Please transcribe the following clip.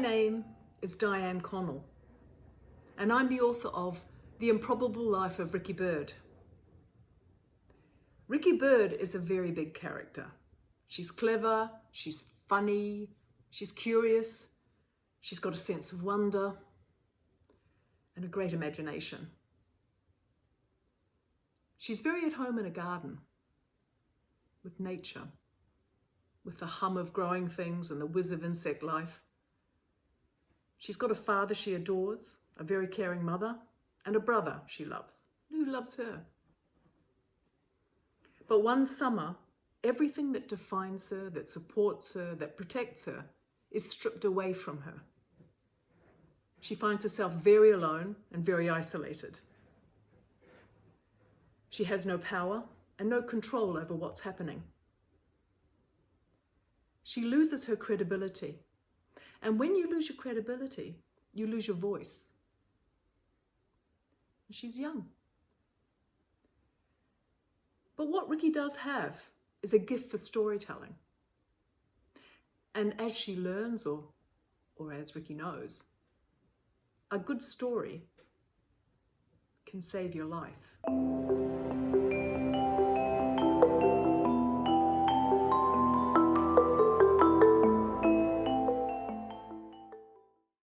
name is Diane Connell, and I'm the author of The Improbable Life of Ricky Bird. Ricky Bird is a very big character. She's clever, she's funny, she's curious, she's got a sense of wonder and a great imagination. She's very at home in a garden, with nature, with the hum of growing things and the whiz of insect life. She's got a father she adores, a very caring mother, and a brother she loves, who loves her. But one summer, everything that defines her, that supports her, that protects her, is stripped away from her. She finds herself very alone and very isolated. She has no power and no control over what's happening. She loses her credibility. And when you lose your credibility, you lose your voice. She's young. But what Ricky does have is a gift for storytelling. And as she learns, or as Ricky knows, a good story can save your life.